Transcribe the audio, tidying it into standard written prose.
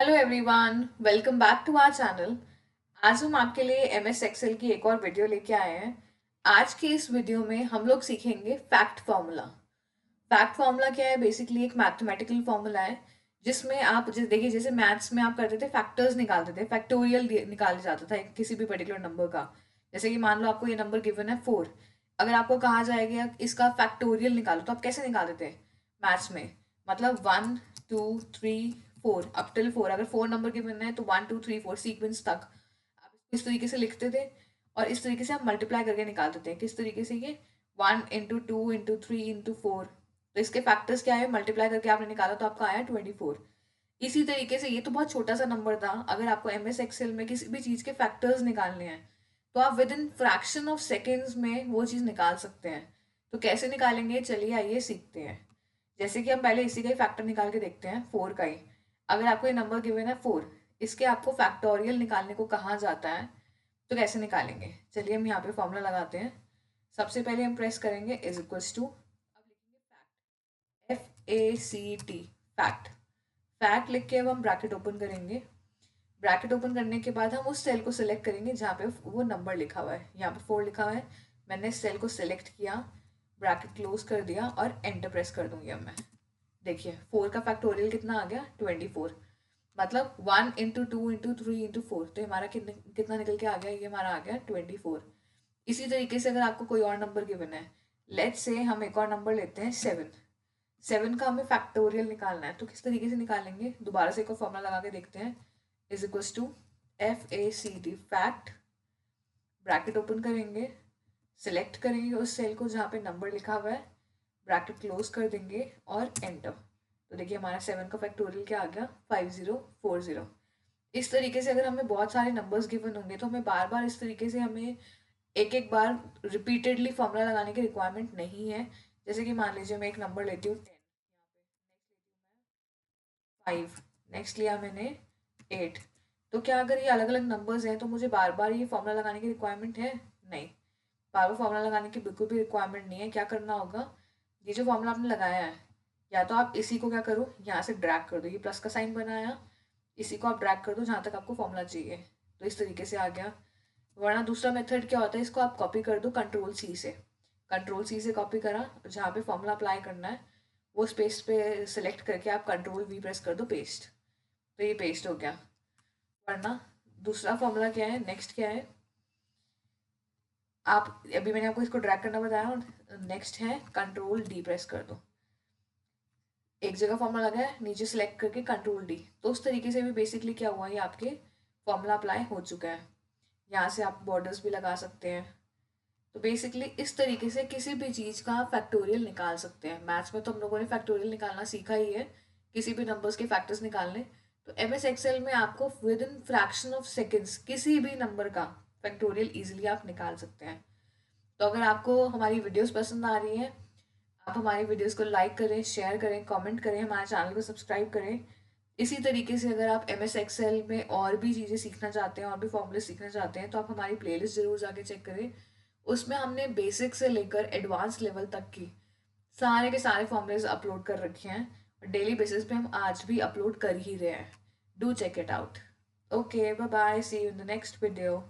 Hello everyone, welcome back to our channel. आज हम आपके लिए एम एस एक्सेल की एक और वीडियो लेके आए हैं। आज की इस वीडियो में हम लोग सीखेंगे फैक्ट फार्मूला। फैक्ट फार्मूला क्या है? बेसिकली एक मैथमेटिकल फार्मूला है जिसमें आप जैसे देखिए, जैसे मैथ्स में आप करते थे फैक्टर्स निकालते थे, फैक्टोरियल निकाला जाता था किसी भी पर्टिकुलर नंबर का। जैसे कि मान लो आपको ये नंबर गिवन है 4। अगर आपको कहा जाएगा इसका फैक्टोरियल निकालो तो आप कैसे निकालते थे मैथ्स में? मतलब 1 2 3 4 अप टिल 4। अगर 4 नंबर गिवन है तो 1 2 3 4 सीक्वेंस तक आप इसको इस तरीके से लिखते थे और इस तरीके से आप मल्टीप्लाई करके निकालते थे। किस तरीके से? ये 1 × 2 × 3 × 4। तो इसके फैक्टर्स क्या है? मल्टीप्लाई करके आपने निकाला तो आपका आया 24। इसी तरीके से ये तो बहुत छोटा सा नंबर था। अगर आपको एम एस एक्सेल में किसी भी चीज़ के फैक्टर्स निकालने हैं तो आप with in fraction of seconds में वो चीज़ निकाल सकते हैं। तो कैसे निकालेंगे, चलिए आइए सीखते हैं। जैसे कि हम पहले इसी का ही फैक्टर निकाल के देखते हैं, 4 का ही। अगर आपको ये नंबर गिवन है 4, इसके आपको फैक्टोरियल निकालने को कहा जाता है, तो कैसे निकालेंगे? चलिए हम यहाँ पे फॉर्मूला लगाते हैं। सबसे पहले हम प्रेस करेंगे इज इक्वल्स टू, अब लिखेंगे फैक्ट, FACT, फैक्ट। फैक्ट लिख के अब हम ब्रैकेट ओपन करेंगे। ब्रैकेट ओपन करने के बाद हम उस सेल को सिलेक्ट करेंगे जहाँ पे वो नंबर लिखा हुआ है। यहाँ पे 4 लिखा हुआ है, मैंने इस सेल को सिलेक्ट किया, ब्रैकेट क्लोज कर दिया और एंटर प्रेस कर दूंगी अब मैं। देखिए 4 का फैक्टोरियल कितना आ गया? 24। मतलब 1 × 2 × 3 × 4, तो हमारा कितना निकल के आ गया? ये हमारा आ गया 24। इसी तरीके से अगर आपको कोई और नंबर गिवन है, लेट्स से हम एक और नंबर लेते हैं 7। 7 का हमें फैक्टोरियल निकालना है, तो किस तरीके से निकालेंगे? दोबारा से एक और फॉर्मूला लगा के देखते हैं। Is equals to FACT, fact, bracket open करेंगे, सिलेक्ट करेंगे उस सेल को जहाँ पे नंबर लिखा हुआ है, ब्रैकेट क्लोज कर देंगे और एंटर। तो देखिए हमारा 7 का फैक्टोरियल क्या आ गया? 5040। इस तरीके से अगर हमें बहुत सारे नंबर्स गिवन होंगे तो हमें बार बार इस तरीके से हमें एक एक बार रिपीटेडली फॉर्मूला लगाने की रिक्वायरमेंट नहीं है। जैसे कि मान लीजिए मैं एक नंबर लेती हूँ 10, यहाँ पे नेक्स्ट लेती हूँ मैं 5, नेक्स्ट लिया मैंने 8। तो क्या अगर ये अलग अलग नंबर्स हैं तो मुझे बार बार ये फॉर्मूला लगाने की रिक्वायरमेंट है? नहीं, बार बार फॉर्मूला लगाने की बिल्कुल भी रिक्वायरमेंट नहीं है। क्या करना होगा, ये जो फॉर्मूला आपने लगाया है, या तो आप इसी को क्या करो, यहाँ से ड्रैग कर दो, ये प्लस का साइन बनाया, इसी को आप ड्रैग कर दो जहाँ तक आपको फॉर्मूला चाहिए। तो इस तरीके से आ गया। वरना दूसरा मेथड क्या होता है, इसको आप कॉपी कर दो कंट्रोल C से। कंट्रोल C से कॉपी करा, जहाँ पे फॉर्मूला अप्लाई करना है वो स्पेस पे सिलेक्ट करके आप कंट्रोल V प्रेस कर दो, पेस्ट। तो ये पेस्ट हो गया। वरना दूसरा फॉर्मूला क्या है, नेक्स्ट क्या है, आप अभी मैंने आपको इसको ड्रैग करना बताया और नेक्स्ट है कंट्रोल D प्रेस कर दो। एक जगह फॉर्मूला लगा है, नीचे सेलेक्ट करके कंट्रोल D। तो उस तरीके से भी बेसिकली क्या हुआ, ये आपके फॉर्मूला अप्लाई हो चुका है। यहाँ से आप बॉर्डर्स भी लगा सकते हैं। तो बेसिकली इस तरीके से किसी भी चीज़ का फैक्टोरियल निकाल सकते हैं। मैथ्स में तो हम लोगों ने फैक्टोरियल निकालना सीखा ही है, किसी भी नंबर्स के फैक्टर्स निकालने। तो एम एस एक्सेल में आपको with in fraction of seconds किसी भी नंबर का फैक्टोरियल ईजिली आप निकाल सकते हैं। तो अगर आपको हमारी वीडियोस पसंद आ रही हैं, आप हमारी वीडियोस को लाइक करें, शेयर करें, कमेंट करें, हमारे चैनल को सब्सक्राइब करें। इसी तरीके से अगर आप एम एस एक्सेल में और भी चीज़ें सीखना चाहते हैं, और भी फॉर्मूले सीखना चाहते हैं, तो आप हमारी प्लेलिस्ट ज़रूर जाके चेक करें। उसमें हमने बेसिक से लेकर एडवांस लेवल तक की सारे के सारे फॉर्मूलेज अपलोड कर रखे हैं और डेली बेसिस पे हम आज भी अपलोड कर ही रहे हैं। Do check it out. Okay, bye bye, see you in the next video.